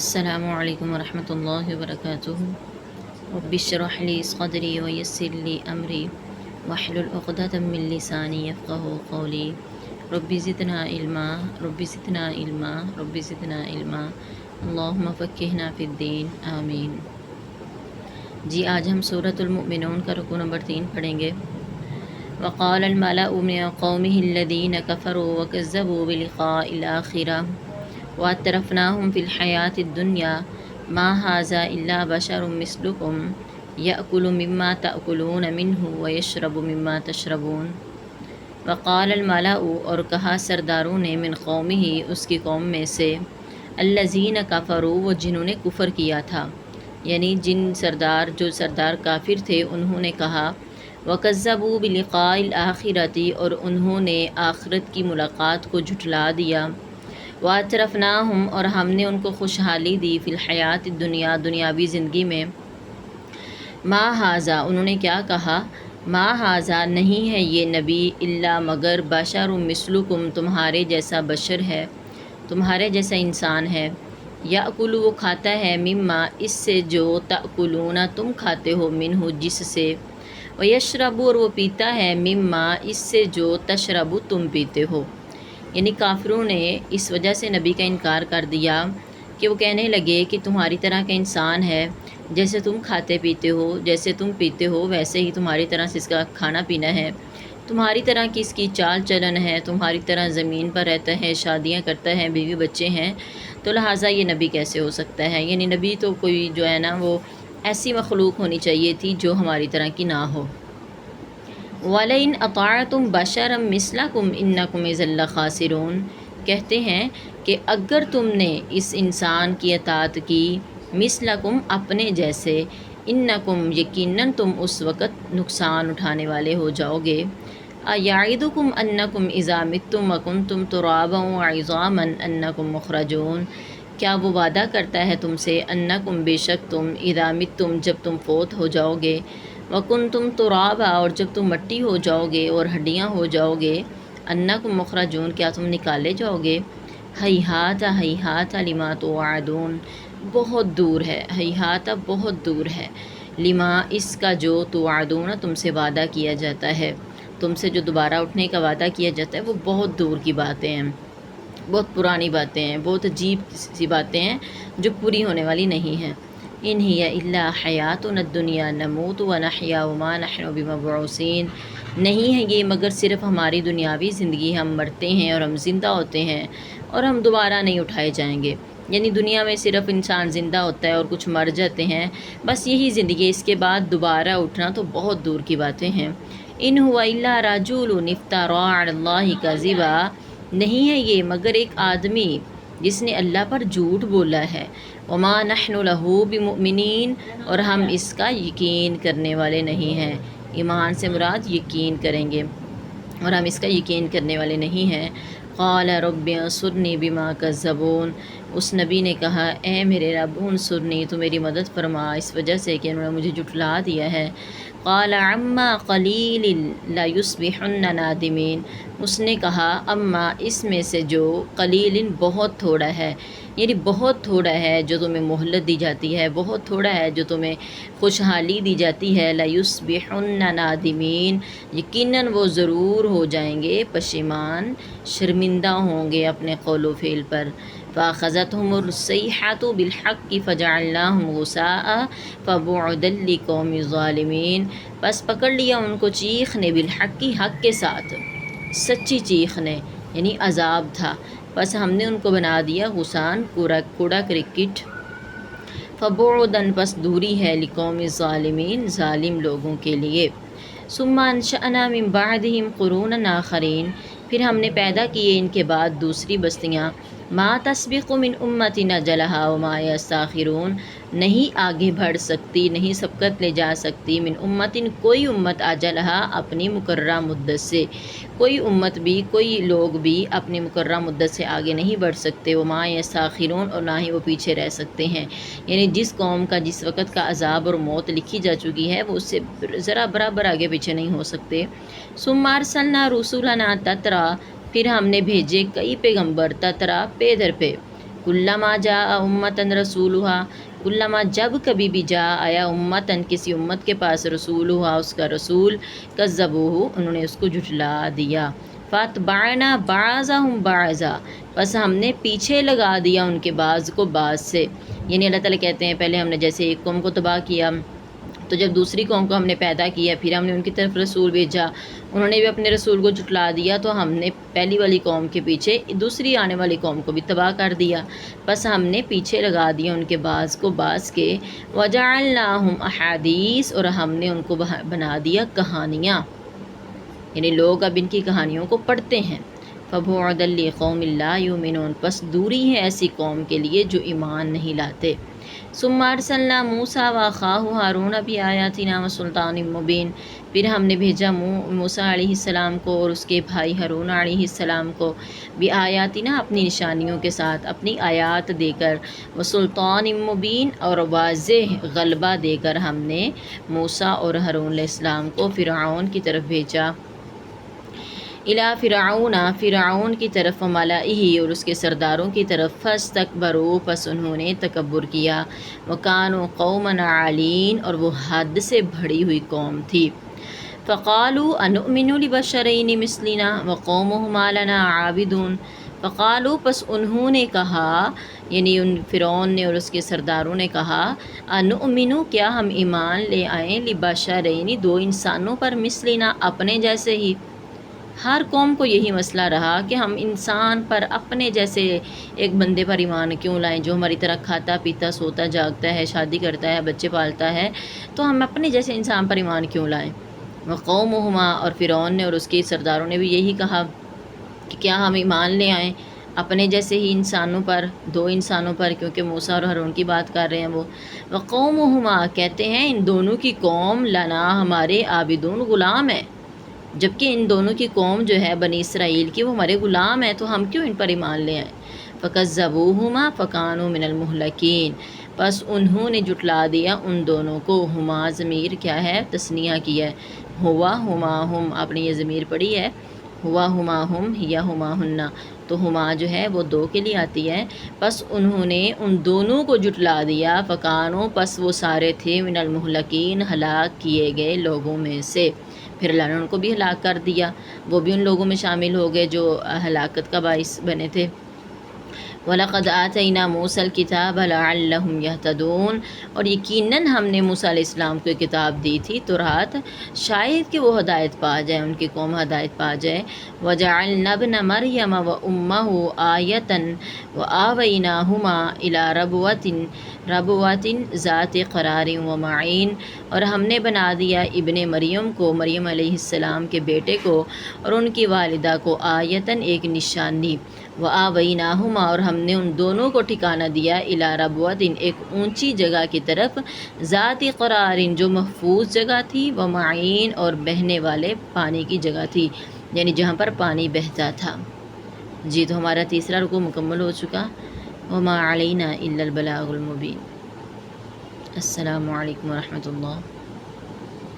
السلام علیکم ورحمۃ اللہ وبرکاتہ۔ رب اشرح لی صدری ویسر لی امری واحلل عقدۃ من لسانی یفقہوا قولی۔ رب زدنا علما رب زدنا علما رب زدنا علما اللہم فقہنا فی الدین آمین۔ جی آج ہم سورۃ المؤمنون کا رکوع نمبر 3 پڑھیں گے۔ وقال الملأ من قومه الذین کفروا وکذبوا بلقاء الآخرہ وَأَتْرَفْنَاهُمْ فِي الْحَيَاةِ الدُّنْيَا مَا هَذَا إِلَّا بَشَرٌ مِثْلُكُمْ يَأْكُلُ مِمَّا تَأْكُلُونَ مِنْهُ وَيَشْرَبُ مِمَّا تَشْرَبُونَ۔ وقال الملأ، اور کہا سرداروں نے، من قومہ، اس کی قوم میں سے، الذین کفروا، وہ جنہوں نے کفر کیا تھا، یعنی جو سردار کافر تھے انہوں نے کہا، وَكَذَّبُوا بِلِقَاءِ الْآخِرَةِ، اور انہوں نے آخرت کی ملاقات کو جھٹلا دیا، وَأَتْرَفْنَاهُمْ، اور ہم نے ان کو خوشحالی دی، فی الحیات الدنیا، دنیاوی زندگی میں، ما ھذا، انہوں نے کیا کہا، ما ھذا، نہیں ہے یہ نبی، الا مگر، بشر مثلکم، تمہارے جیسا بشر ہے، تمہارے جیسا انسان ہے، یأکل، وہ کھاتا ہے، مما، اس سے جو، تأکلون، تم کھاتے ہو، منہ، جس سے، ویشرب، اور وہ پیتا ہے، مما، اس سے جو، تشرب، تم پیتے ہو۔ یعنی کافروں نے اس وجہ سے نبی کا انکار کر دیا کہ وہ کہنے لگے کہ تمہاری طرح کا انسان ہے، جیسے تم کھاتے پیتے ہو، جیسے تم پیتے ہو ویسے ہی تمہاری طرح سے اس کا کھانا پینا ہے، تمہاری طرح کی اس کی چال چلن ہے، تمہاری طرح زمین پر رہتا ہے، شادیاں کرتا ہے، بیوی بچے ہیں، تو لہٰذا یہ نبی کیسے ہو سکتا ہے؟ یعنی نبی تو کوئی جو ہے نا وہ ایسی مخلوق ہونی چاہیے تھی جو ہماری طرح کی نہ ہو۔ وَلَئِنْ أَطَعْتُمْ بَشَرًا مِثْلَكُمْ إِنَّكُمْ إِذًا لَخَاسِرُونَ، کہتے ہیں کہ اگر تم نے اس انسان کی اطاعت کی، مثلکم، اپنے جیسے، انکم، یقیناً تم اس وقت نقصان اٹھانے والے ہو جاؤ گے۔ یعدکم انکم اذا متم وکنتم ترابا وعظاما انکم مخرجون، کیا وہ وعدہ کرتا ہے تم سے، انکم، بے شک تم، اذا متم، جب تم فوت ہو جاؤ گے، وکنتم ترابا، اور جب تم مٹی ہو جاؤ گے اور ہڈیاں ہو جاؤ گے، انکم مخرجون، کیا تم نکالے جاؤ گے۔ ہیہات ہیہات لما توعدون، بہت دور ہے، ہیہات بہت دور ہے، لما، اس کا جو، توعدون، تم سے وعدہ کیا جاتا ہے، تم سے جو دوبارہ اٹھنے کا وعدہ کیا جاتا ہے وہ بہت دور کی باتیں ہیں، بہت پرانی باتیں ہیں، بہت عجیب سی باتیں ہیں جو پوری ہونے والی نہیں ہیں۔ ان ہی الا حیاتنا الدنیا نموت ونحیا وما نحن بمبعوثین، نہیں ہے یہ مگر صرف ہماری دنیاوی زندگی، ہم مرتے ہیں اور ہم زندہ ہوتے ہیں اور ہم دوبارہ نہیں اٹھائے جائیں گے۔ یعنی دنیا میں صرف انسان زندہ ہوتا ہے اور کچھ مر جاتے ہیں، بس یہی زندگی، اس کے بعد دوبارہ اٹھنا تو بہت دور کی باتیں ہیں۔ ان هو الا رجل افترى علی اللہ کذبا، نہیں ہے یہ مگر ایک آدمی جس نے اللہ پر جھوٹ بولا ہے، وما نحن له بمؤمنین، اور ہم اس کا یقین کرنے والے نہیں ہیں، ایمان سے مراد یقین کریں گے اور ہم اس کا یقین کرنے والے نہیں ہیں۔ قال رب انصرنی بما کذبون، اس نبی نے کہا، اے میرے رب، انصرنی، تو میری مدد فرما، اس وجہ سے کہ انہوں نے مجھے جھٹلا دیا ہے۔ قال عما قلیل لیصبحن نادمین، اس نے کہا، اما، اس میں سے جو، قلیل، بہت تھوڑا ہے، یعنی بہت تھوڑا ہے جو تمہیں مہلت دی جاتی ہے، بہت تھوڑا ہے جو تمہیں خوشحالی دی جاتی ہے، لیصبحن نادمین، یقیناً وہ ضرور ہو جائیں گے پشیمان، شرمندہ ہوں گے اپنے قول و فعل پر۔ فَأَخَذَتْهُمُ الصَّيْحَةُ بِالْحَقِّ فَجَعَلْنَاهُمْ غُثَاءً فَبُعْدًا لِّلْقَوْمِ الظَّالِمِينَ، بس پکڑ لیا ان کو چیخ نے، بالحق، حق کے ساتھ، سچی چیخ نے، یعنی عذاب تھا، بس ہم نے ان کو بنا دیا غثاءً، کوڑا کرکٹ، فبعداً، پس دوری ہے، لقوم الظالمین، ظالم لوگوں کے لیے۔ ثم انشأنا من بعدهم قرونا آخرین، پھر ہم نے پیدا کیے ان کے بعد دوسری بستیاں، ما تسبق من امت اجلها وما یستاخرون، نہیں آگے بڑھ سکتی، نہیں سبقت لے جا سکتی، من امت، کوئی امت، اجلہا، اپنی مقررہ مدت سے، کوئی امت بھی، کوئی لوگ بھی اپنی مقررہ مدت سے آگے نہیں بڑھ سکتے، وما یستاخرون، اور نہ ہی وہ پیچھے رہ سکتے ہیں۔ یعنی جس قوم کا جس وقت کا عذاب اور موت لکھی جا چکی ہے وہ اس سے ذرا برابر آگے پیچھے نہیں ہو سکتے۔ ثم ارسلنا رسلنا تترا، پھر ہم نے بھیجے کئی پیغمبر، تترا، پے در پہ، کلما جاء امتن رسولھا، کلما جب کبھی بھی جا آیا امتن کسی امت کے پاس رسولھا اس کا رسول، کذبوہ انہوں نے اس کو جھٹلا دیا، فاتبعنا بعضهم بعضا بس ہم نے پیچھے لگا دیا ان کے بعض کو بعض سے، یعنی اللہ تعالیٰ کہتے ہیں پہلے ہم نے جیسے ایک قوم کو تباہ کیا، تو جب دوسری قوم کو ہم نے پیدا کیا پھر ہم نے ان کی طرف رسول بھیجا، انہوں نے بھی اپنے رسول کو جھٹلا دیا، تو ہم نے پہلی والی قوم کے پیچھے دوسری آنے والی قوم کو بھی تباہ کر دیا، بس ہم نے پیچھے لگا دیا ان کے بعض کو بعض کے، وجعلناہم احادیث اور ہم نے ان کو بنا دیا کہانیاں، یعنی لوگ اب ان کی کہانیوں کو پڑھتے ہیں، فبعدا لقوم لا یؤمنون پس دوری ہے ایسی قوم کے لیے جو ایمان نہیں لاتے، ثم ارسلنا موسیٰ واخاہ ہارون بآیاتنا وسلطان مبین پھر ہم نے بھیجا موسیٰ علیہ السلام کو اور اس کے بھائی ہارون علیہ السلام کو، بآیاتنا اپنی نشانیوں کے ساتھ، اپنی آیات دے کر، وسلطان مبین اور واضح غلبہ دے کر ہم نے موسیٰ اور ہارون علیہ السلام کو فرعون کی طرف بھیجا، الی فرعون فرعون کی طرف، وملئہ اور اس کے سرداروں کی طرف، فاستکبروا پس انہوں نے تکبر کیا، وکانوا قوما عالین اور وہ حد سے بڑھی ہوئی قوم تھی، فقالوا انؤمن لبشرین مثلنا وقومہما لنا عابدون فقالوا پس انہوں نے کہا، یعنی ان فرعون نے اور اس کے سرداروں نے کہا، انؤمن کیا ہم ایمان لے آئیں، لبشرین دو انسانوں پر، مثلنا اپنے جیسے ہی، ہر قوم کو یہی مسئلہ رہا کہ ہم انسان پر اپنے جیسے ایک بندے پر ایمان کیوں لائیں جو ہماری طرح کھاتا پیتا سوتا جاگتا ہے، شادی کرتا ہے، بچے پالتا ہے، تو ہم اپنے جیسے انسان پر ایمان کیوں لائیں، وقومہما اور فرعون نے اور اس کے سرداروں نے بھی یہی کہا کہ کیا ہم ایمان لے آئیں اپنے جیسے ہی انسانوں پر، دو انسانوں پر، کیونکہ موسیٰ اور ہارون کی بات کر رہے ہیں وہ، وقومہما کہتے ہیں ان دونوں کی قوم لنا ہمارے عابدون غلام ہے، جبکہ ان دونوں کی قوم جو ہے بنی اسرائیل کی وہ ہمارے غلام ہیں، تو ہم کیوں ان پر ایمان لے آئیں، فکذبوہما فکانوا من المہلکین پس انہوں نے جھٹلا دیا ان دونوں کو، ہما ضمیر کیا ہے تثنیہ کی ہے، ہوا ہما ہم آپ نے یہ ضمیر پڑھی ہے، ہوا ہما ہم یا ہما ہننا، تو ہما جو ہے وہ دو کے لیے آتی ہے، پس انہوں نے ان دونوں کو جھٹلا دیا، فکانوا پس وہ سارے تھے من المہلکین ہلاک کیے گئے لوگوں میں سے، پھر اللہ نے ان کو بھی ہلاک کر دیا، وہ بھی ان لوگوں میں شامل ہو گئے جو ہلاکت کا باعث بنے تھے، وَلَقَدْ آتَيْنَا مُوسَى الْكِتَابَ لَعَلَّهُمْ يَهْتَدُونَ اور یقیناً ہم نے موسیٰ علیہ السلام کو کتاب دی تھی تورات، شاید کہ وہ ہدایت پا جائے، ان کی قوم ہدایت پا جائے، وَجَعَلْنَا ابْنَ مَرْيَمَ وَأُمَّهُ آیَةً وَآوَيْنَاهُمَا إِلَىٰ رَبْوَةٍ ذَاتِ قَرَارٍ وَمَعِينٍ اور ہم نے بنا دیا ابن مریم کو، مریم علیہ السلام کے بیٹے کو اور ان کی والدہ کو، آیتاً ایک نشانی، وآویناہما اور ہم نے ان دونوں کو ٹھکانہ دیا، الی ربوۃ ایک اونچی جگہ کی طرف، ذات قرار جو محفوظ جگہ تھی، ومعین اور بہنے والے پانی کی جگہ تھی، یعنی جہاں پر پانی بہتا تھا۔ جی تو ہمارا تیسرا رکوع مکمل ہو چکا، وما علینا الا البلاغ المبین۔ السلام علیکم ورحمۃ اللہ۔